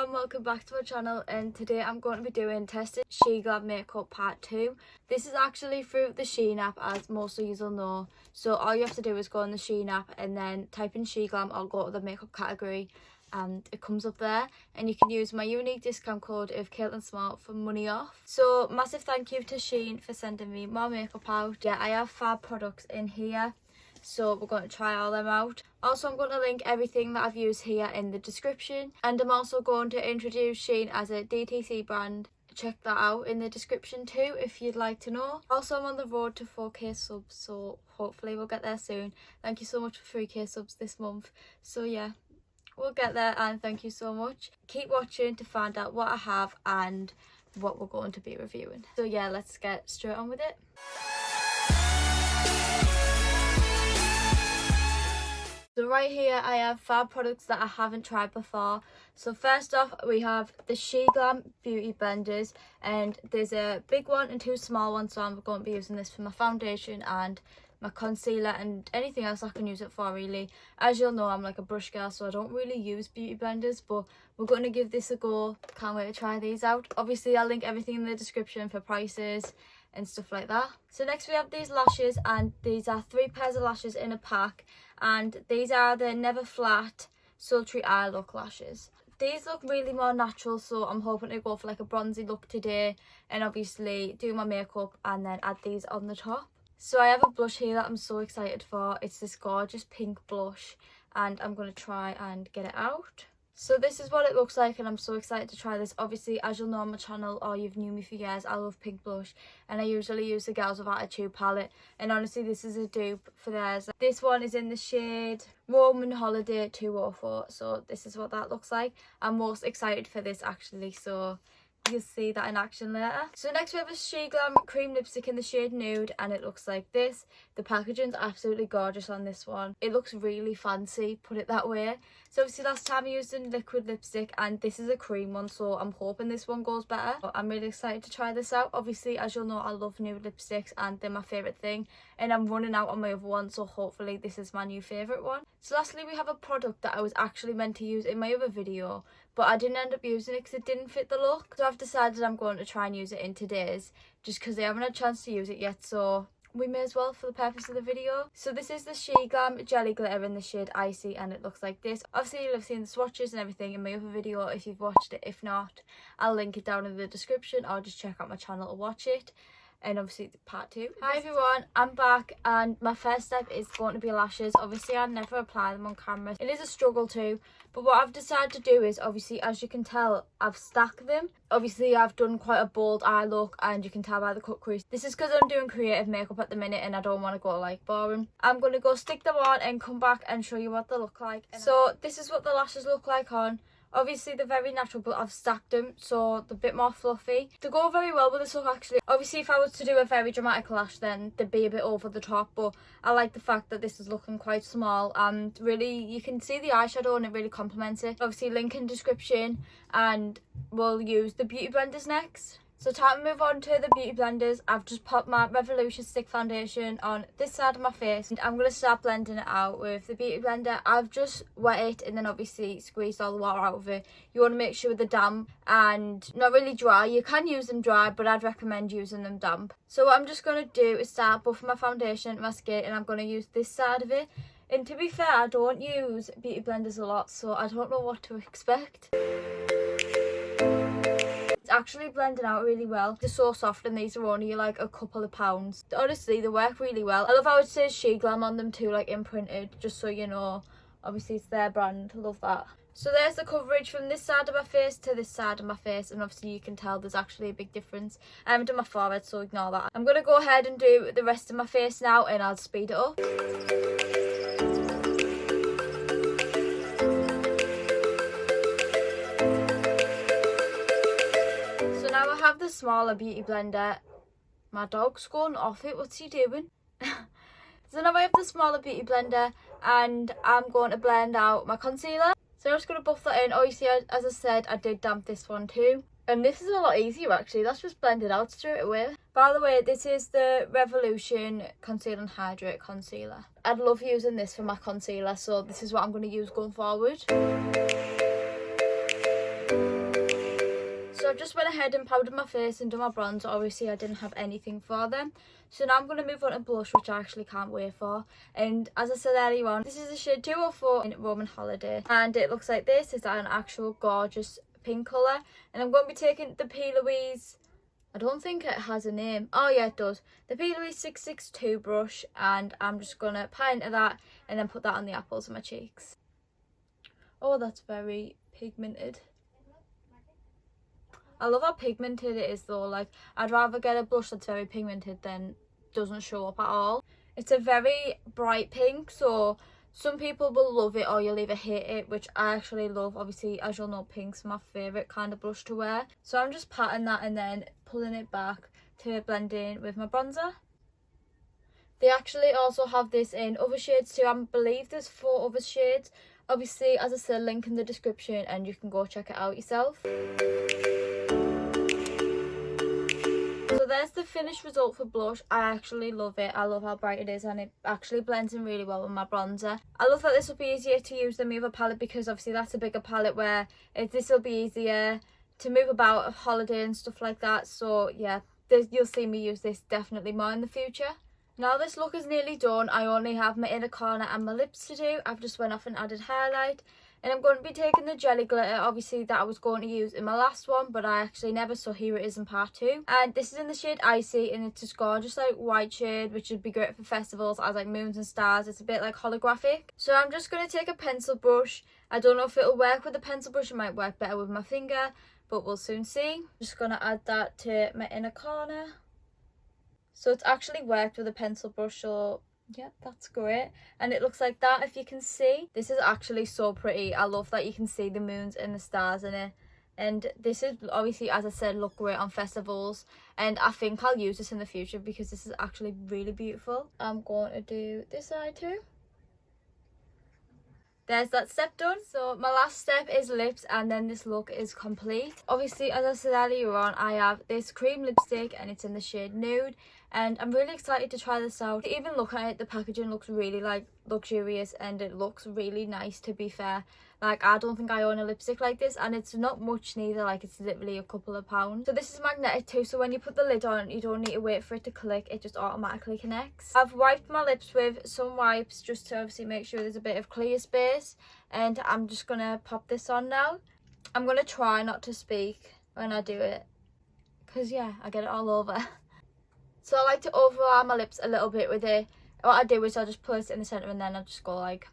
and welcome back to my channel, and today I'm going to be doing testing SHEGLAM makeup part 2. This is actually through the Shein app, as most of you will know. So all you have to do is go on the Shein app and then type in SHEGLAM or go to the makeup category and it comes up there, and you can use my unique discount code of Caitlin Smart for money off. So massive thank you to Shein for sending me my makeup out. Yeah, I have 5 products in here, so we're going to try all them out. Also, I'm going to link everything that I've used here in the description, and I'm also going to introduce Shein as a DTC brand. Check that out in the description too if you'd like to know. Also, I'm on the road to 4k subs, so hopefully we'll get there soon. Thank you so much for 3k subs this month. So yeah, we'll get there, and thank you so much. Keep watching to find out what I have and what we're going to be reviewing. So yeah, let's get straight on with it. So right here I have 5 products that I haven't tried before. So first off, we have the SHEGLAM beauty blenders, and there's a big one and 2 small ones, so I'm going to be using this for my foundation and my concealer and anything else I can use it for really. As you'll know, I'm like a brush girl, so I don't really use beauty blenders, but we're going to give this a go. Can't wait to try these out. Obviously I'll link everything in the description for prices and stuff like that. So next we have these lashes, and these are 3 pairs of lashes in a pack, and these are the Never Flat Sultry Eye Look lashes. These look really more natural, so I'm hoping to go for like a bronzy look today and obviously do my makeup and then add these on the top. So I have a blush here that I'm so excited for. It's this gorgeous pink blush, and I'm going to try and get it out. So this is what it looks like, and I'm so excited to try this. Obviously, as you'll know on my channel or you've known me for years, I love pink blush, and I usually use the Girls of Attitude palette, and honestly this is a dupe for theirs. This one is in the shade Roman Holiday 204, so this is what that looks like. I'm most excited for this actually, so you'll see that in action later. So next we have a SHEGLAM cream lipstick in the shade Nude, and it looks like this. The packaging's absolutely gorgeous on this one. It looks really fancy, put it that way. So obviously last time I used a liquid lipstick, and this is a cream one, so I'm hoping this one goes better. But I'm really excited to try this out. Obviously, as you'll know, I love nude lipsticks and they're my favourite thing, and I'm running out on my other one, so hopefully this is my new favourite one. So lastly we have a product that I was actually meant to use in my other video, but I didn't end up using it because it didn't fit the look. So I've decided I'm going to try and use it in today's, just because I haven't had a chance to use it yet, so we may as well for the purpose of the video. So this is the SHEGLAM Jelly Glitter in the shade Icy, and it looks like this. Obviously you'll have seen the swatches and everything in my other video if you've watched it. If not, I'll link it down in the description, or just check out my channel to watch it. And obviously part 2. Hi everyone, I'm back, and my first step is going to be lashes. Obviously I never apply them on camera. It is a struggle too, but what I've decided to do is, obviously as you can tell, I've stacked them. Obviously I've done quite a bold eye look, and you can tell by the cut crease. This is because I'm doing creative makeup at the minute and I don't want to go like boring. I'm going to go stick them on and come back and show you what they look like. So this is what the lashes look like on. Obviously they're very natural, but I've stacked them so they're a bit more fluffy. They go very well with this look actually. Obviously if I was to do a very dramatic lash, then they'd be a bit over the top, but I like the fact that this is looking quite small, and really you can see the eyeshadow and it really complements it. Obviously link in description, and we'll use the beauty blenders next. So time to move on to the beauty blenders. I've just popped my Revolution Stick Foundation on this side of my face, and I'm going to start blending it out with the beauty blender. I've just wet it and then obviously squeezed all the water out of it. You want to make sure they're damp and not really dry. You can use them dry, but I'd recommend using them damp. So what I'm just going to do is start buffing my foundation, my skin, and I'm going to use this side of it. And to be fair, I don't use beauty blenders a lot, so I don't know what to expect. It's actually blending out really well. They're so soft, and these are only like a couple of pounds. Honestly, they work really well. I love how it says SHEGLAM on them too, like imprinted, just so you know. Obviously it's their brand. I love that. So there's the coverage from this side of my face to this side of my face, and obviously you can tell there's actually a big difference. I haven't done my forehead, so ignore that. I'm going to go ahead and do the rest of my face now, and I'll speed it up. I have the smaller beauty blender. My dog's going off it. What's he doing? So now I have the smaller beauty blender, and I'm going to blend out my concealer. So I'm just going to buff that in. Obviously, as I said, I did damp this one too, and this is a lot easier actually. That's just blended out straight away. By the way, this is the Revolution Conceal and Hydrate Concealer. I'd love using this for my concealer, so this is what I'm going to use going forward. I've just went ahead and powdered my face and done my bronzer. Obviously I didn't have anything for them. So now I'm going to move on to blush, which I actually can't wait for. And as I said earlier on, this is the shade 204 in Roman Holiday. And it looks like this. It's an actual gorgeous pink colour. And I'm going to be taking the P. Louise, I don't think it has a name. Oh yeah, it does. The P. Louise 662 brush. And I'm just going to pat into that and then put that on the apples of my cheeks. Oh, that's very pigmented. I love how pigmented it is though. Like, I'd rather get a blush that's very pigmented than doesn't show up at all. It's a very bright pink, so some people will love it or you'll either hate it, which I actually love. Obviously, as you'll know, pink's my favourite kind of blush to wear. So I'm just patting that and then pulling it back to blend in with my bronzer. They actually also have this in other shades too. I believe there's 4 other shades. Obviously, as I said, link in the description and you can go check it out yourself. So there's the finished result for blush. I actually love it. I love how bright it is and it actually blends in really well with my bronzer. I love that this will be easier to use than my other palette because obviously that's a bigger palette where this will be easier to move about a holiday and stuff like that. So yeah, you'll see me use this definitely more in the future. Now this look is nearly done. I only have my inner corner and my lips to do. I've just went off and added highlight. And I'm going to be taking the jelly glitter, obviously, that I was going to use in my last one, but I actually never, so here it is in part 2. And this is in the shade Icy, and it's just gorgeous, like, white shade, which would be great for festivals as, like, moons and stars. It's a bit, like, holographic. So I'm just going to take a pencil brush. I don't know if it'll work with a pencil brush. It might work better with my finger, but we'll soon see. Just going to add that to my inner corner. So it's actually worked with a pencil brush, so yeah, that's great. And it looks like that, if you can see. This is actually so pretty. I love that you can see the moons and the stars in it. And this is obviously, as I said, look great on festivals. And I think I'll use this in the future because this is actually really beautiful. I'm going to do this side too. There's that step done. So my last step is lips and then this look is complete. Obviously, as I said earlier on, I have this cream lipstick and it's in the shade Nude. And I'm really excited to try this out. Even looking at it, the packaging looks really like luxurious and it looks really nice, to be fair. Like, I don't think I own a lipstick like this and it's not much neither. Like, it's literally a couple of pounds. So this is magnetic too, so when you put the lid on, you don't need to wait for it to click. It just automatically connects. I've wiped my lips with some wipes just to obviously make sure there's a bit of clear space. And I'm just gonna pop this on now. I'm gonna try not to speak when I do it, because yeah, I get it all over. So I like to overlap my lips a little bit with it. What I do is I just place it in the centre and then I just go like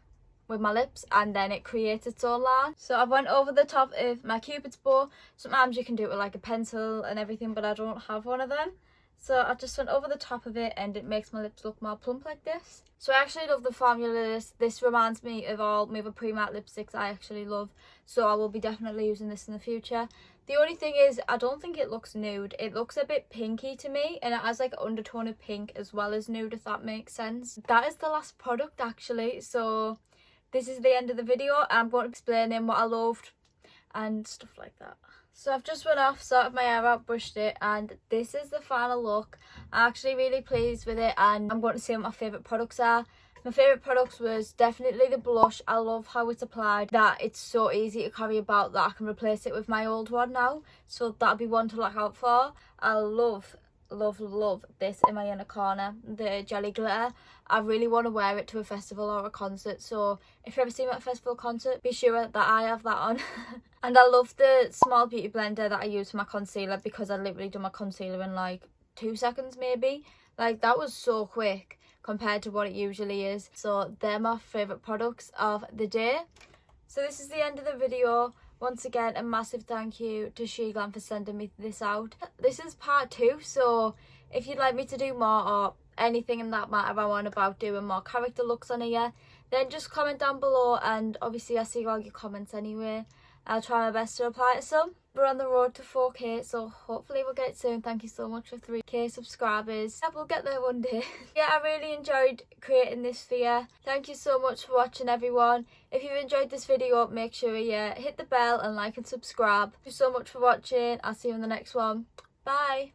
with my lips and then it creates its own line. So I went over the top of my Cupid's bow. Sometimes you can do it with like a pencil and everything, but I don't have one of them. So I just went over the top of it and it makes my lips look more plump like this. So I actually love the formula. This reminds me of all my other pre-matte lipsticks I actually love. So I will be definitely using this in the future. The only thing is, I don't think it looks nude. It looks a bit pinky to me, and it has like an undertone of pink as well as nude, if that makes sense. That is the last product actually. So this is the end of the video. I'm going to explain in what I loved and stuff like that. So I've just went off, sorted my hair out, brushed it, and this is the final look. I'm actually really pleased with it, and I'm going to say what my favourite products are. My favourite products was definitely the blush. I love how it's applied, that it's so easy to carry about that I can replace it with my old one now. So that'll be one to look out for. I love this in my inner corner, the jelly glitter. I really want to wear it to a festival or a concert, so if you ever see me at a festival concert, be sure that I have that on. And I love the small beauty blender that I use for my concealer, because I literally do my concealer in like 2 seconds maybe. Like, that was so quick compared to what it usually is. So they're my favourite products of the day. So this is the end of the video. Once again, a massive thank you to SHEGLAM for sending me this out. This is part 2, so if you'd like me to do more or anything in that matter I want about doing more character looks on here, then just comment down below, and obviously I see all your comments anyway. I'll try my best to reply to some. We're on the road to 4K, so hopefully we'll get it soon. Thank you so much for 3K subscribers. Yeah, we'll get there one day. Yeah, I really enjoyed creating this for you. Thank you so much for watching, everyone. If you've enjoyed this video, make sure you hit the bell and like and subscribe. Thank you so much for watching. I'll see you in the next one. Bye.